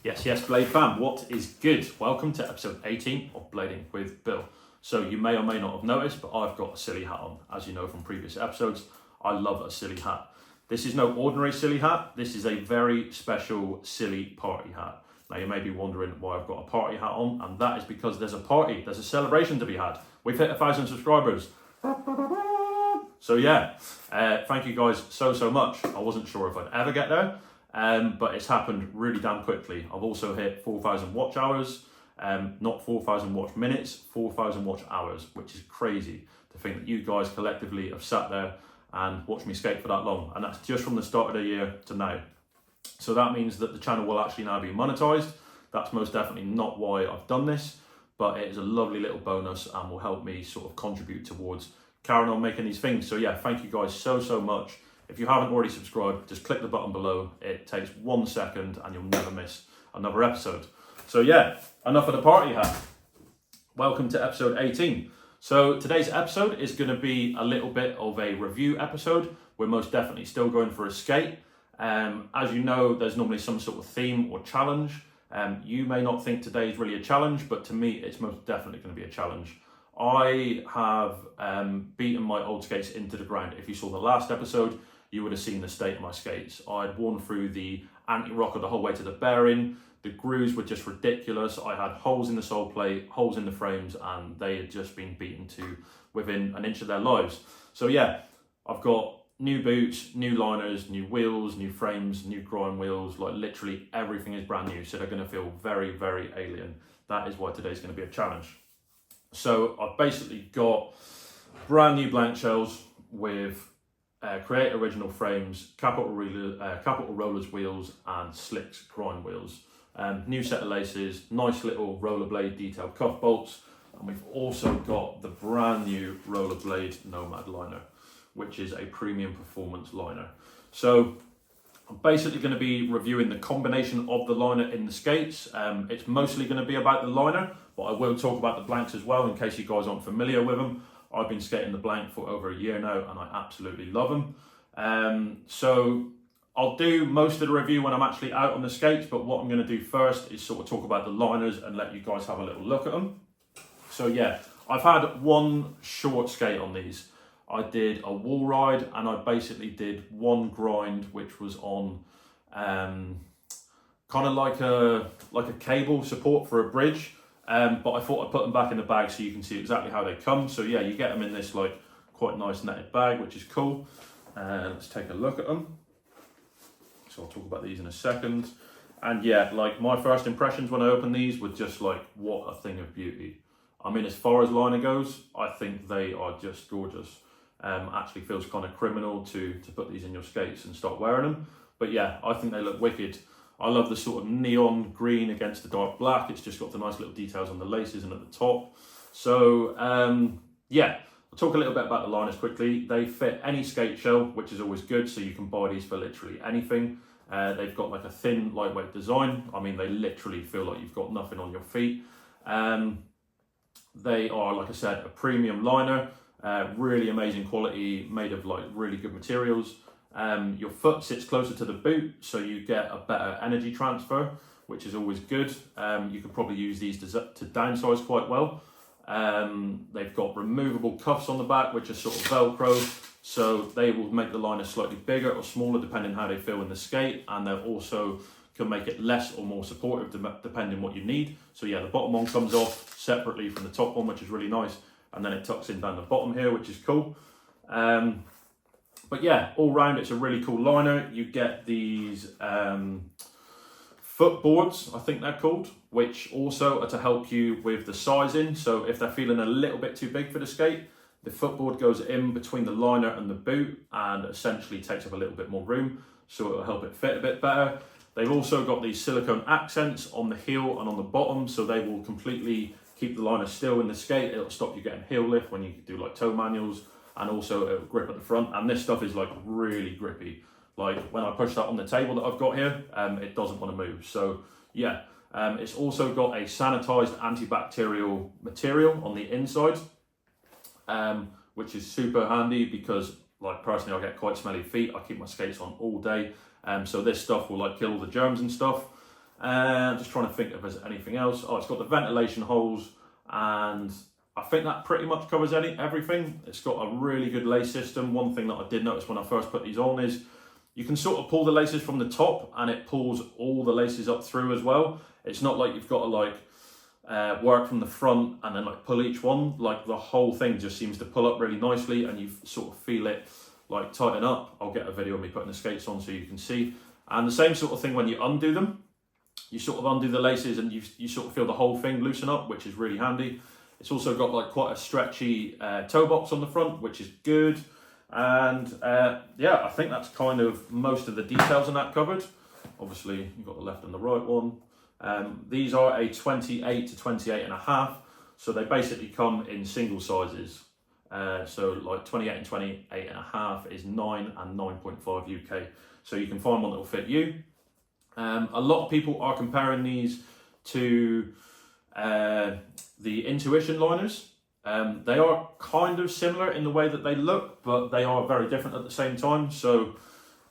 Yes, Blade fam, what is good? Welcome to episode 18 of Blading with Bill. So you may or may not have noticed, but I've got a silly hat on. As you know from previous episodes, I love a silly hat. This is no ordinary silly hat. This is a very special silly party hat. Now you may be wondering why I've got a party hat on, and that is because there's a party, there's a celebration to be had. We've hit 1,000 subscribers. So yeah, thank you guys so much. I wasn't sure if I'd ever get there. But it's happened really damn quickly. I've also hit 4,000 watch hours, not 4,000 watch minutes, 4,000 watch hours, which is crazy to think that you guys collectively have sat there and watched me skate for that long. And that's just from the start of the year to now. So that means that the channel will actually now be monetized. That's most definitely not why I've done this, but it is a lovely little bonus and will help me sort of contribute towards carrying on making these things. So yeah, thank you guys so much. If you haven't already subscribed, just click the button below. It takes 1 second and you'll never miss another episode. So yeah, enough of the party hat. Welcome to episode 18. So today's episode is going to be a little bit of a review episode. We're most definitely still going for a skate. As you know, there's normally some sort of theme or challenge. You may not think today is really a challenge, but to me, it's most definitely going to be a challenge. I have beaten my old skates into the ground. If you saw the last episode, you would have seen the state of my skates. I'd worn through the anti-rocker the whole way to the bearing. The grooves were just ridiculous. I had holes in the sole plate, holes in the frames, and they had just been beaten to within an inch of their lives. So yeah, I've got new boots, new liners, new wheels, new frames, new grind wheels, like literally everything is brand new. So they're gonna feel very alien. That is why today's gonna be a challenge. So I've basically got brand new blank shells with Create Original frames, Capital Rollers wheels and Slicks grind wheels. New set of laces, nice little rollerblade detailed cuff bolts, and we've also got the brand new Rollerblade Nomad liner, which is a premium performance liner. So I'm basically going to be reviewing the combination of the liner in the skates. It's mostly going to be about the liner, but I will talk about the blanks as well in case you guys aren't familiar with them. I've been skating the blank for over a year now and I absolutely love them. So I'll do most of the review when I'm actually out on the skates, but what I'm going to do first is sort of talk about the liners and let you guys have a little look at them. So yeah, I've had one short skate on these. I did a wall ride and I basically did one grind which was on kind of like a cable support for a bridge. But I thought I'd put them back in the bag so you can see exactly how they come. So yeah, you get them in this like quite nice netted bag, which is cool. Let's take a look at them. So I'll talk about these in a second. And yeah, like my first impressions when I opened these were just like, what a thing of beauty. I mean, as far as liner goes, I think they are just gorgeous. Actually feels kind of criminal to put these in your skates and start wearing them. But yeah, I think they look wicked. I love the sort of neon green against the dark black. It's just got the nice little details on the laces and at the top. So yeah, I'll talk a little bit about the liners quickly. They fit any skate shell, which is always good. So you can buy these for literally anything. They've got like a thin, lightweight design. I mean, they literally feel like you've got nothing on your feet. They are, like I said, a premium liner. Really amazing quality, made of like really good materials. Your foot sits closer to the boot, so you get a better energy transfer, which is always good. You could probably use these to downsize quite well. They've got removable cuffs on the back, which are sort of Velcro, so they will make the liner slightly bigger or smaller depending how they feel in the skate, and they also can make it less or more supportive depending what you need. So yeah, the bottom one comes off separately from the top one, which is really nice, and then it tucks in down the bottom here, which is cool. But yeah, all round it's a really cool liner. You get these foot boards, I think they're called, which also are to help you with the sizing. So if they're feeling a little bit too big for the skate, the footboard goes in between the liner and the boot and essentially takes up a little bit more room, so it'll help it fit a bit better. They've also got these silicone accents on the heel and on the bottom, so they will completely keep the liner still in the skate. It'll stop you getting heel lift when you do like toe manuals, and also it'll grip at the front. And this stuff is like really grippy. Like when I push that on the table that I've got here, it doesn't want to move. So yeah, it's also got a sanitized antibacterial material on the inside, which is super handy because like personally I get quite smelly feet. I keep my skates on all day. So this stuff will like kill the germs and stuff. I'm just trying to think if there's anything else. Oh, it's got the ventilation holes, and I think that pretty much covers everything. It's got a really good lace system. One thing that I did notice when I first put these on is you can sort of pull the laces from the top, and it pulls all the laces up through as well. It's not like you've got to like work from the front and then like pull each one. Like the whole thing just seems to pull up really nicely, and you sort of feel it like tighten up. I'll get a video of me putting the skates on so you can see. And the same sort of thing when you undo them. You sort of undo the laces and you sort of feel the whole thing loosen up, which is really handy. It's also got like quite a stretchy toe box on the front, which is good. And yeah, I think that's kind of most of the details on that covered. Obviously, you've got the left and the right one. These are a 28 to 28 and a half. So they basically come in single sizes. So like 28 and 28 and a half is 9 and 9.5 UK. So you can find one that will fit you. A lot of people are comparing these to the Intuition liners. They are kind of similar in the way that they look, but they are very different at the same time. So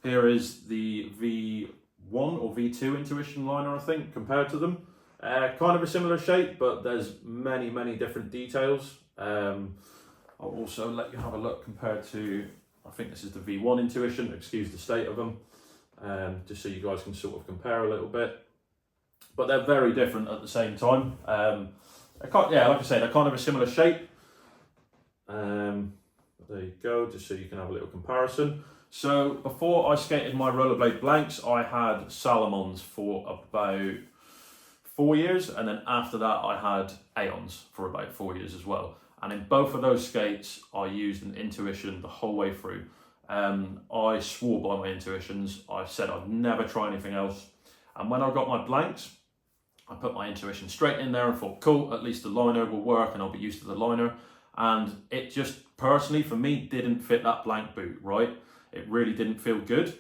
here is the V1 or V2 Intuition liner, I think, compared to them. Kind of a similar shape, but there's many, many different details. I'll also let you have a look compared to, I think this is the V1 Intuition, excuse the state of them. Just so you guys can sort of compare a little bit, but they're very different at the same time. Yeah, like I say, they're kind of a similar shape. There you go, just so you can have a little comparison. So before I skated my rollerblade blanks, I had Salomons for about 4 years, and then after that I had Aeons for about 4 years as well. And in both of those skates, I used an Intuition the whole way through. I swore by my intuitions. I said I'd never try anything else. And when I got my blanks, I put my Intuition straight in there and thought, cool, at least the liner will work and I'll be used to the liner. And it just, personally, for me, didn't fit that blank boot, right? It really didn't feel good.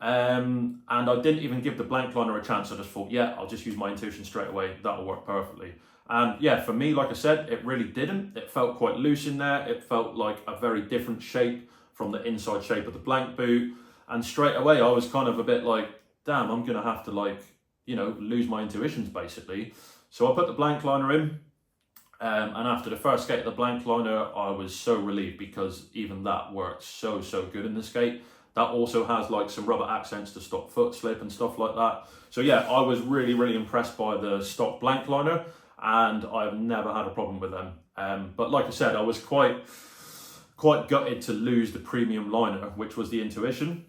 And I didn't even give the blank liner a chance. I just thought, yeah, I'll just use my Intuition straight away. That'll work perfectly. And yeah, for me, like I said, it really didn't. It felt quite loose in there. It felt like a very different shape from the inside shape of the blank boot. And straight away, I was kind of a bit like, damn, I'm going to have to like, you know, lose my intuitions basically. So I put the blank liner in. And after the first skate of the blank liner, I was so relieved because even that worked so good in the skate. That also has like some rubber accents to stop foot slip and stuff like that. So yeah, I was really impressed by the stock blank liner, and I've never had a problem with them. But like I said, I was quite gutted to lose the premium liner, which was the Intuition.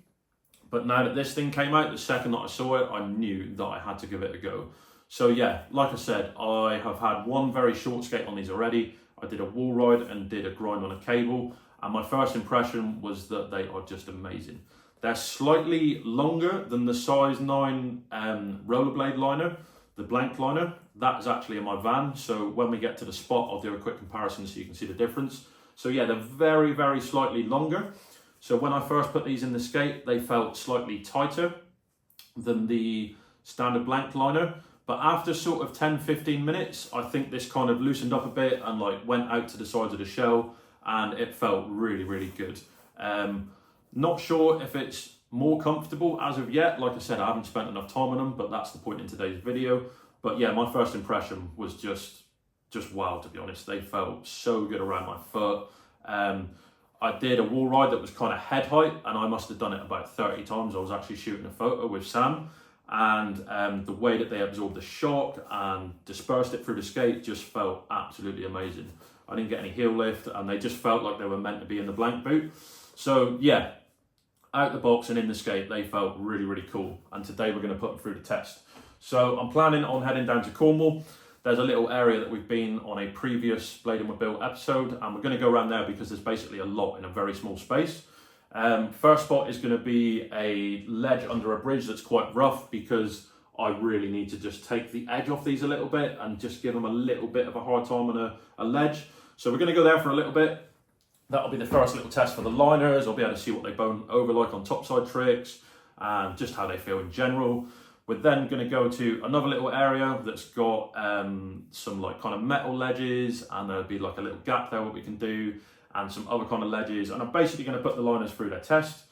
But now that this thing came out, the second that I saw it, I knew that I had to give it a go. So yeah, like I said, I have had one very short skate on these already. I did a wall ride and did a grind on a cable. And my first impression was that they are just amazing. They're slightly longer than the size 9 rollerblade liner, the blank liner. That is actually in my van. So when we get to the spot, I'll do a quick comparison so you can see the difference. So yeah, they're very slightly longer. So when I first put these in the skate, they felt slightly tighter than the standard blank liner. But after sort of 10-15 minutes, I think this kind of loosened up a bit and like went out to the sides of the shell, and it felt really good. Not sure if it's more comfortable as of yet. Like I said, I haven't spent enough time on them, but that's the point in today's video. But yeah, my first impression was just wow, to be honest. They felt so good around my foot. I did a wall ride that was kind of head height, and I must have done it about 30 times. I was actually shooting a photo with Sam, and the way that they absorbed the shock and dispersed it through the skate just felt absolutely amazing. I didn't get any heel lift, and they just felt like they were meant to be in the blank boot. So yeah, out the box and in the skate, they felt really cool. And today we're going to put them through the test. So I'm planning on heading down to Cornwall. There's a little area that we've been on a previous Blading with Bill episode, and we're going to go around there because there's basically a lot in a very small space. First spot is going to be a ledge under a bridge that's quite rough, because I really need to just take the edge off these a little bit and just give them a little bit of a hard time on a ledge. So we're going to go there for a little bit. That'll be the first little test for the liners. I'll be able to see what they bone over like on topside tricks and just how they feel in general. We're then going to go to another little area that's got some like kind of metal ledges, and there'll be like a little gap there what we can do, and some other kind of ledges. And I'm basically going to put the liners through their test,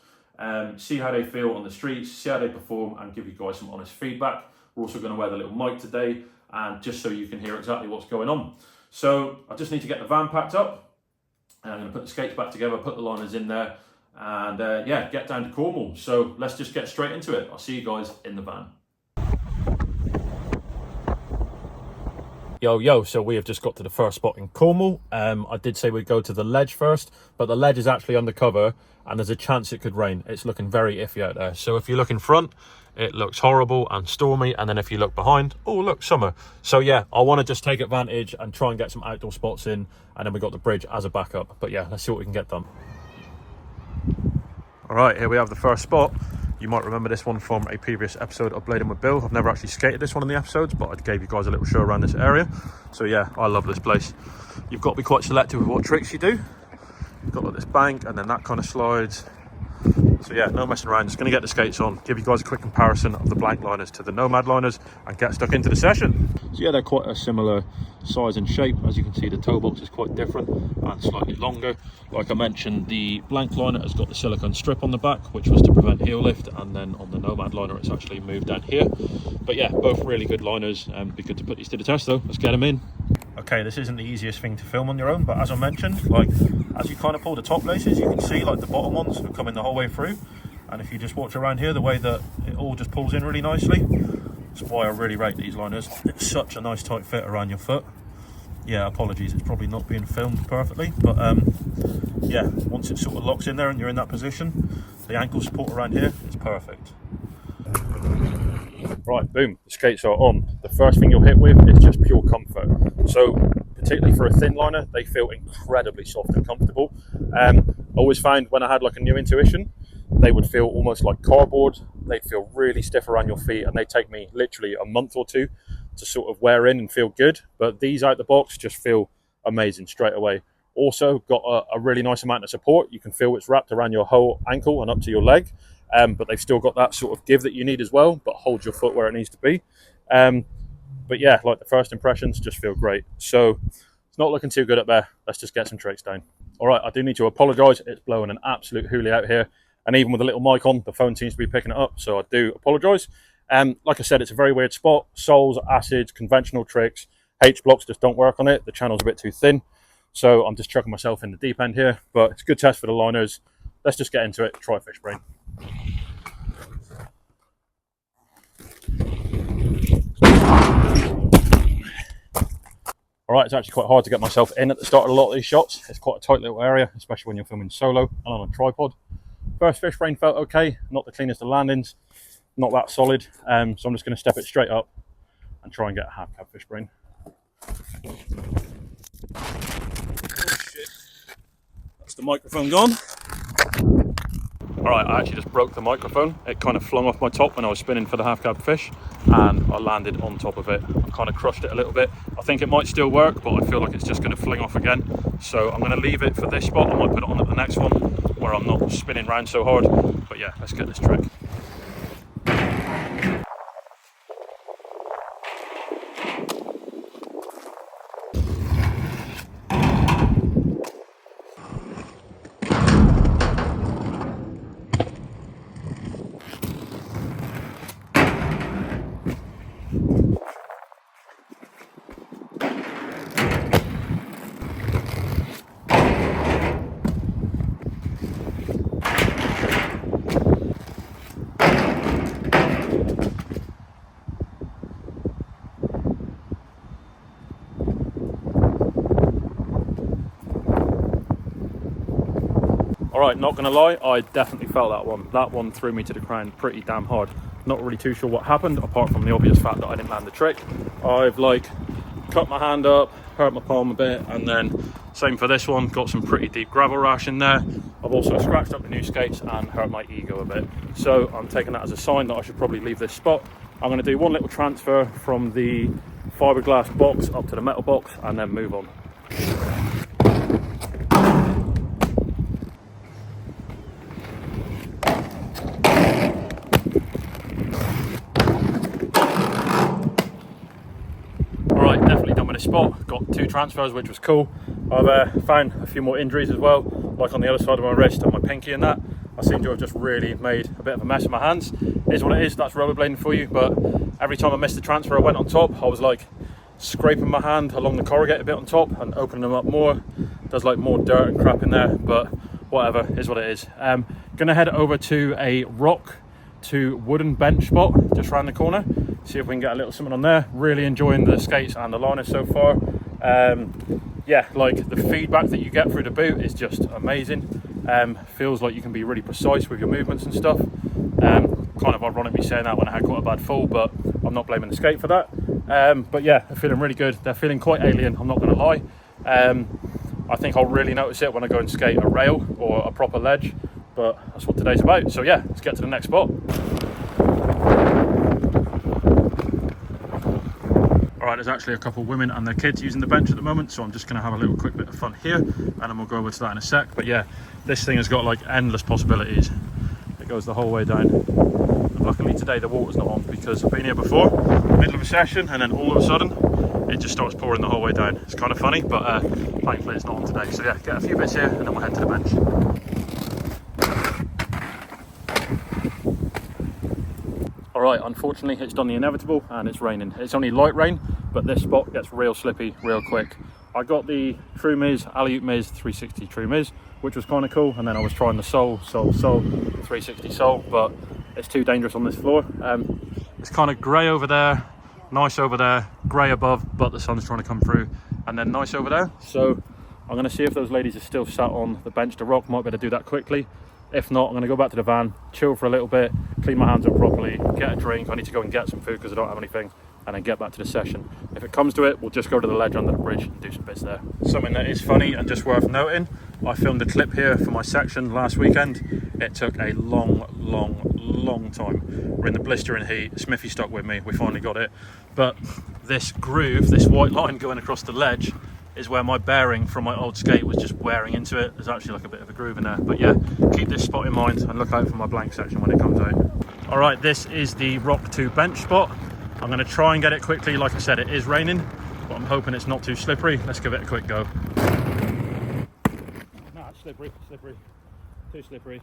see how they feel on the streets, see how they perform, and give you guys some honest feedback. We're also going to wear the little mic today, and just so you can hear exactly what's going on. So I just need to get the van packed up, and I'm going to put the skates back together, put the liners in there, and yeah, get down to Cornwall. So let's just get straight into it. I'll see you guys in the van. Yo, so we have just got to the first spot in Cornwall. I did say we'd go to the ledge first, but the ledge is actually undercover and there's a chance it could rain. It's looking very iffy out there. So if you look in front, it looks horrible and stormy. And then if you look behind, oh, look, summer. So yeah, I want to just take advantage and try and get some outdoor spots in. And then we got the bridge as a backup. But yeah, let's see what we can get done. All right, here we have the first spot. You might remember this one from a previous episode of Blading with Bill. I've never actually skated this one in the episodes, but I gave you guys a little show around this area. So yeah, I love this place. You've got to be quite selective with what tricks you do. You've got like this bank and then that kind of slides. So yeah, no messing around. Just going to get the skates on, give you guys a quick comparison of the blank liners to the Nomad liners and get stuck into the session. So yeah, they're quite a similar size and shape. As you can see, the toe box is quite different and slightly longer. Like I mentioned, the blank liner has got the silicone strip on the back, which was to prevent heel lift, and then on the Nomad liner it's actually moved down here. But yeah, both really good liners, and be good to put these to the test though. Let's get them in. Okay, this isn't the easiest thing to film on your own, but as I mentioned, like as you kind of pull the top laces, you can see like the bottom ones are coming the whole way through. And if you just watch around here, the way that it all just pulls in really nicely, that's why I really rate these liners. It's such a nice tight fit around your foot. Yeah, apologies, it's probably not being filmed perfectly, but yeah, once it sort of locks in there and you're in that position, the ankle support around here is perfect. Right, boom, the skates are on. The first thing you'll hit with is just pure comfort. So particularly for a thin liner, they feel incredibly soft and comfortable. I always found when I had like a new intuition, they would feel almost like cardboard. They'd feel really stiff around your feet, and they take me literally a month or two to sort of wear in and feel good. But these out the box just feel amazing straight away. Also got a really nice amount of support. You can feel it's wrapped around your whole ankle and up to your leg, but they've still got that sort of give that you need as well, but hold your foot where it needs to be. But yeah, like the first impressions just feel great. So it's not looking too good up there. Let's just get some tricks down. All right, I do need to apologise. It's blowing an absolute hoolie out here. And even with a little mic on, the phone seems to be picking it up. So I do apologise. Like I said, it's a very weird spot. Soles, acids, conventional tricks, H-blocks just don't work on it. The channel's a bit too thin. So I'm just chucking myself in the deep end here. But it's a good test for the liners. Let's just get into it. Try fish brain. All right, it's actually quite hard to get myself in at the start of a lot of these shots. It's quite a tight little area, especially when you're filming solo and on a tripod. First fish brain felt okay, not the cleanest of landings, not that solid. So I'm just going to step it straight up and try and get a half cab fish brain. Oh shit, that's the microphone gone. All right, I actually just broke the microphone. It kind of flung off my top when I was spinning for the half cab fish, and I landed on top of it. I kind of crushed it a little bit. I think it might still work, but I feel like it's just going to fling off again. So I'm going to leave it for this spot. I might put it on at the next one where I'm not spinning around so hard. But yeah, let's get this trick. Alright, not gonna lie, I definitely felt that one. That one threw me to the ground pretty damn hard. Not really too sure what happened, apart from the obvious fact that I didn't land the trick. I've like cut my hand up, hurt my palm a bit, and then same for this one, got some pretty deep gravel rash in there. I've also scratched up the new skates and hurt my ego a bit. So I'm taking that as a sign that I should probably leave this spot. I'm gonna do one little transfer from the fiberglass box up to the metal box and then move on. Spot, got 2 transfers, which was cool. I've found a few more injuries as well, like on the other side of my wrist and my pinky and that, I seem to have just really made a bit of a mess of my hands. It is what it is, that's rollerblading for you. But every time I missed the transfer I went on top, I was like scraping my hand along the corrugated bit on top and opening them up more. There's like more dirt and crap in there, but whatever, is what it is. Gonna head over to a rock to wooden bench spot just around the corner, see if we can get a little something on there. Really enjoying the skates and the liners so far. Yeah, like the feedback that you get through the boot is just amazing. Feels like you can be really precise with your movements and stuff. Kind of ironic me saying that when I had quite a bad fall, but I'm not blaming the skate for that. But yeah, they're feeling really good. They're feeling quite alien, I'm not going to lie. I think I'll really notice it when I go and skate a rail or a proper ledge, but that's what today's about. So yeah, let's get to the next spot. Alright, there's actually a couple of women and their kids using the bench at the moment, so I'm just going to have a little quick bit of fun here, and then we'll go over to that in a sec. But yeah, this thing has got like endless possibilities. It goes the whole way down. And luckily today the water's not on, because I've been here before, middle of a session, and then all of a sudden it just starts pouring the whole way down. It's kind of funny, but thankfully it's not on today. So yeah, get a few bits here and then we'll head to the bench. Alright, unfortunately it's done the inevitable and it's raining. It's only light rain, but this spot gets real slippy real quick. I got the True Miz, Alley-Oop Miz 360 True Miz, which was kind of cool, and then I was trying the Soul 360 Soul, but it's too dangerous on this floor. It's kind of grey over there, nice over there, grey above, but the sun's trying to come through, and then nice over there. So I'm going to see if those ladies are still sat on the bench to rock. Might be able to do that quickly. If not, I'm going to go back to the van, chill for a little bit, clean my hands up properly, get a drink. I need to go and get some food because I don't have anything, and then get back to the session. If it comes to it, we'll just go to the ledge under the bridge and do some bits there. Something that is funny and just worth noting, I filmed a clip here for my section last weekend. It took a long time. We're in the blistering heat. Smithy stuck with me. We finally got it. But this groove, this white line going across the ledge, is where my bearing from my old skate was just wearing into it. There's actually like a bit of a groove in there. But yeah, keep this spot in mind and look out for my blank section when it comes out. All right, this is the rock to bench spot. I'm going to try and get it quickly. Like I said, it is raining, but I'm hoping it's not too slippery. Let's give it a quick go. Nah, it's slippery, too slippery.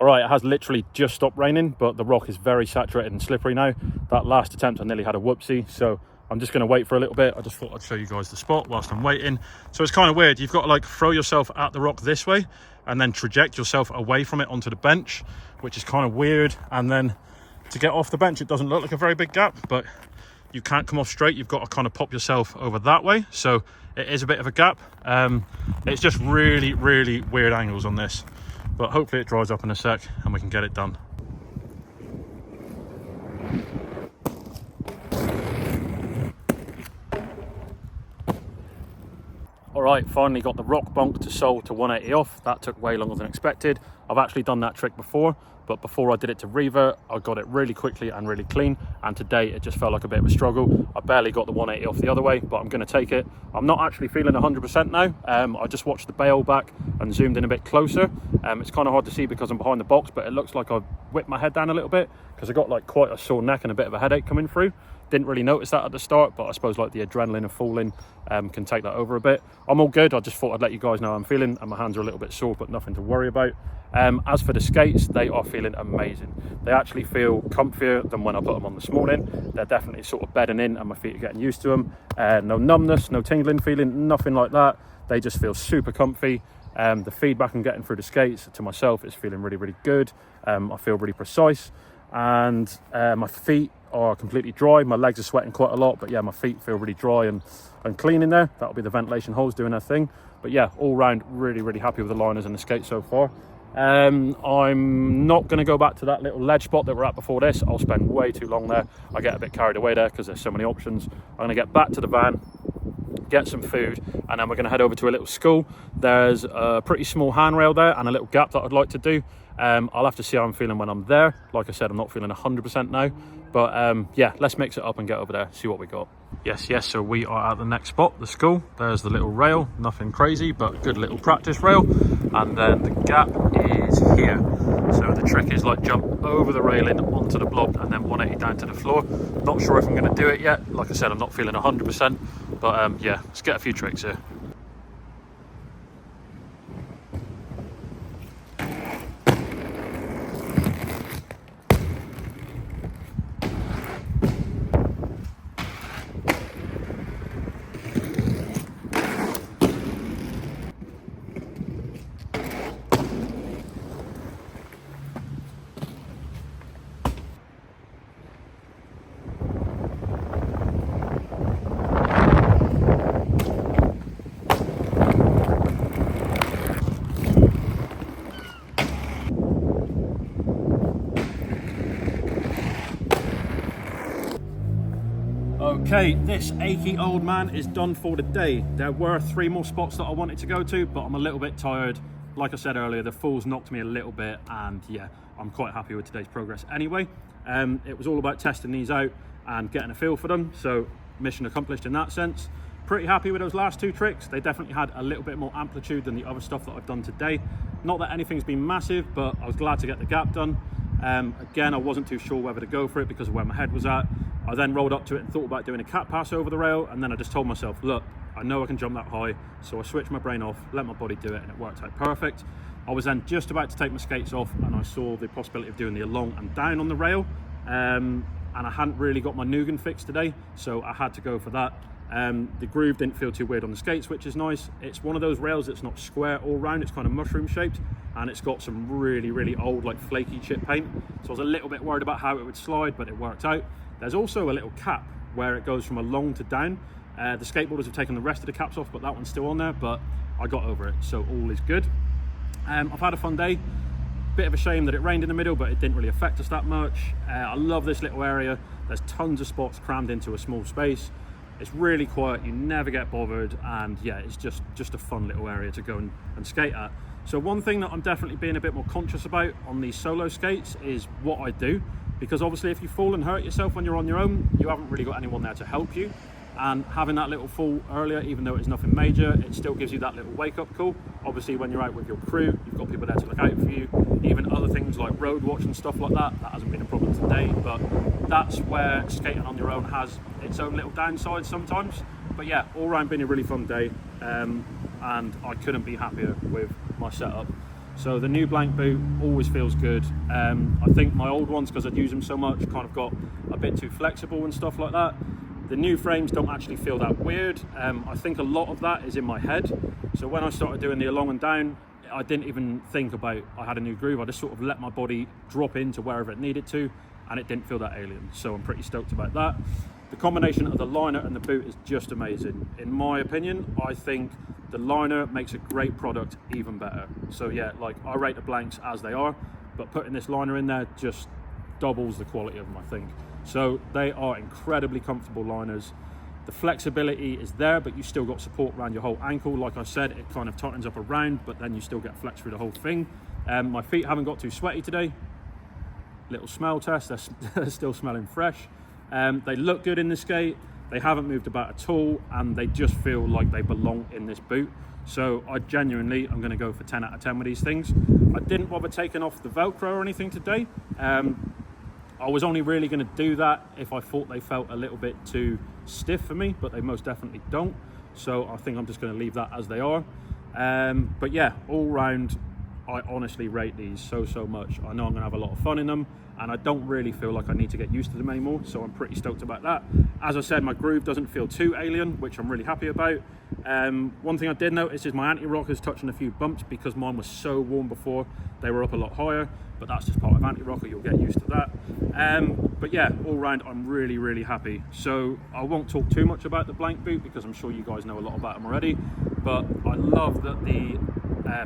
All right, it has literally just stopped raining, but the rock is very saturated and slippery now. That last attempt, I nearly had a whoopsie, so I'm just going to wait for a little bit. I just thought I'd show you guys the spot whilst I'm waiting. So it's kind of weird. You've got to like throw yourself at the rock this way and then traject yourself away from it onto the bench, which is kind of weird. And then to get off the bench, it doesn't look like a very big gap, but you can't come off straight. You've got to kind of pop yourself over that way. So it is a bit of a gap. It's just really weird angles on this, but hopefully it dries up in a sec and we can get it done. All right, finally got the rock bonk to sole to 180 off. That took way longer than expected. I've actually done that trick before, but before I did it to revert, I got it really quickly and really clean. And today it just felt like a bit of a struggle. I barely got the 180 off the other way, but I'm going to take it. I'm not actually feeling 100% now. I just watched the bail back and zoomed in a bit closer. It's kind of hard to see because I'm behind the box, but it looks like I've whipped my head down a little bit because I got like quite a sore neck and a bit of a headache coming through. Didn't really notice that at the start, but I suppose like the adrenaline of falling can take that over a bit. I'm all good. I just thought I'd let you guys know how I'm feeling, and my hands are a little bit sore, but nothing to worry about. As for the skates, they are feeling amazing. They actually feel comfier than when I put them on this morning. They're definitely sort of bedding in and my feet are getting used to them. No numbness, no tingling feeling, nothing like that. They just feel super comfy. The feedback I'm getting through the skates to myself is feeling really good. I feel really precise, and my feet are completely dry. My legs are sweating quite a lot, but yeah, my feet feel really dry and clean in there. That'll be the ventilation holes doing their thing. But yeah, all round really happy with the liners and the skates so far. I'm not going to go back to that little ledge spot that we're at before this. I'll spend way too long there. I get a bit carried away there because there's so many options. I'm going to get back to the van, get some food, and then we're going to head over to a little school. There's a pretty small handrail there and a little gap that I'd like to do. I'll have to see how I'm feeling when I'm there. Like I said, I'm not feeling 100% now, but yeah, let's mix it up and get over there, see what we got. Yes, so we are at the next spot, the school. There's the little rail, nothing crazy, but good little practice rail. And then the gap is here. So the trick is like jump over the railing onto the block and then 180 down to the floor. Not sure if I'm going to do it yet. Like I said, I'm not feeling 100%, but yeah, let's get a few tricks here. Okay, this achy old man is done for the day. There were 3 more spots that I wanted to go to, but I'm a little bit tired. Like I said earlier, the falls knocked me a little bit, and yeah, I'm quite happy with today's progress anyway. It was all about testing these out and getting a feel for them, so mission accomplished in that sense. Pretty happy with those last 2 tricks. They definitely had a little bit more amplitude than the other stuff that I've done today. Not that anything's been massive, but I was glad to get the gap done. Again, I wasn't too sure whether to go for it because of where my head was at. I then rolled up to it and thought about doing a cat pass over the rail, and then I just told myself, look, I know I can jump that high, so I switched my brain off, let my body do it, and it worked out perfect. I was then just about to take my skates off, and I saw the possibility of doing the along and down on the rail, and I hadn't really got my nougat fixed today, so I had to go for that. The groove didn't feel too weird on the skates, which is nice. It's one of those rails that's not square all round, it's kind of mushroom shaped, and it's got some really old, like flaky chip paint, so I was a little bit worried about how it would slide, but it worked out. There's also a little cap where it goes from along to down. The skateboarders have taken the rest of the caps off, but that one's still on there, but I got over it, so all is good. I've had a fun day. Bit of a shame that it rained in the middle, but it didn't really affect us that much. I love this little area. There's tons of spots crammed into a small space. It's really quiet, you never get bothered, and yeah, it's just a fun little area to go and skate at. So one thing that I'm definitely being a bit more conscious about on these solo skates is what I do, because obviously if you fall and hurt yourself when you're on your own, you haven't really got anyone there to help you. And having that little fall earlier, even though it's nothing major, it still gives you that little wake-up call. Obviously when you're out with your crew, you've got people there to look out for you. Even other things like road watch and stuff like that, that hasn't been a problem today, but that's where skating on your own has its own little downsides sometimes. But yeah, all round been a really fun day, and I couldn't be happier with my setup. So the new blank boot always feels good. I think my old ones, because I'd use them so much, kind of got a bit too flexible and stuff like that. The new frames don't actually feel that weird. I think a lot of that is in my head. So when I started doing the along and down, I didn't even think about I had a new groove. I just sort of let my body drop into wherever it needed to, and it didn't feel that alien. So I'm pretty stoked about that. The combination of the liner and the boot is just amazing. In my opinion, I think the liner makes a great product even better. So yeah, like I rate the blanks as they are, but putting this liner in there just doubles the quality of them, I think. So they are incredibly comfortable liners. The flexibility is there, but you still got support around your whole ankle. Like I said, it kind of tightens up around, but then you still get flex through the whole thing. My feet haven't got too sweaty today. Little smell test, they're still smelling fresh. They look good in the skate. They haven't moved about at all, and they just feel like they belong in this boot. So I genuinely, I'm gonna go for 10 out of 10 with these things. I didn't bother taking off the Velcro or anything today. I was only really going to do that if I thought they felt a little bit too stiff for me, but they most definitely don't. So I think I'm just going to leave that as they are. But yeah, all round, I honestly rate these so much. I know I'm going to have a lot of fun in them, and I don't really feel like I need to get used to them anymore, so I'm pretty stoked about that. As I said, my groove doesn't feel too alien, which I'm really happy about. One thing I did notice is my anti-rock is touching a few bumps because mine was so warm before. They were up a lot higher, but that's just part of anti-rocker, you'll get used to that. But yeah, all round I'm really happy. So I won't talk too much about the blank boot because I'm sure you guys know a lot about them already, but I love that the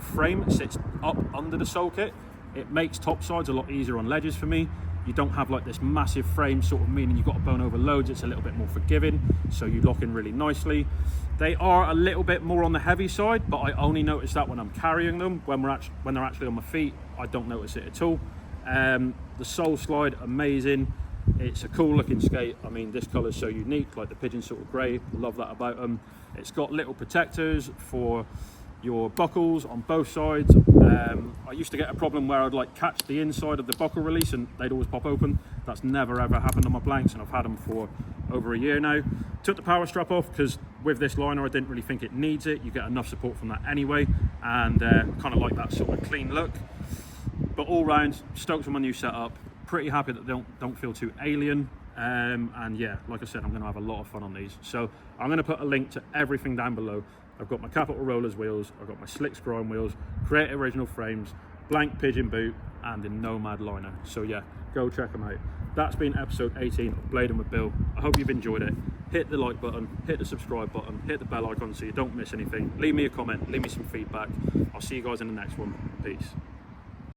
frame sits up under the sole kit. It makes topsides a lot easier on ledges for me. You don't have like this massive frame sort of meaning you've got to bone over loads. It's a little bit more forgiving, so you lock in really nicely. They are a little bit more on the heavy side, but I only notice that when I'm carrying them. When they're actually on my feet, I don't notice it at all. The sole slide, amazing. It's a cool looking skate. I mean, this color is so unique, like the pigeon sort of grey. Love that about them. It's got little protectors for your buckles on both sides. I used to get a problem where I'd like catch the inside of the buckle release and they'd always pop open. That's never ever happened on my blanks, and I've had them for over a year now. Took the power strap off because with this liner I didn't really think it needs it. You get enough support from that anyway, and kind of like that sort of clean look. But all round, stoked with my new setup. Pretty happy that they don't feel too alien. And yeah, like I said, I'm going to have a lot of fun on these. So I'm going to put a link to everything down below. I've got my Capital Rollers wheels, I've got my Slicks Grind wheels, Creative Original frames, blank pigeon boot, and the Nomad liner. So yeah, go check them out. That's been episode 18 of Blading with Bill. I hope you've enjoyed it. Hit the like button, hit the subscribe button, hit the bell icon so you don't miss anything. Leave me a comment, leave me some feedback. I'll see you guys in the next one. Peace.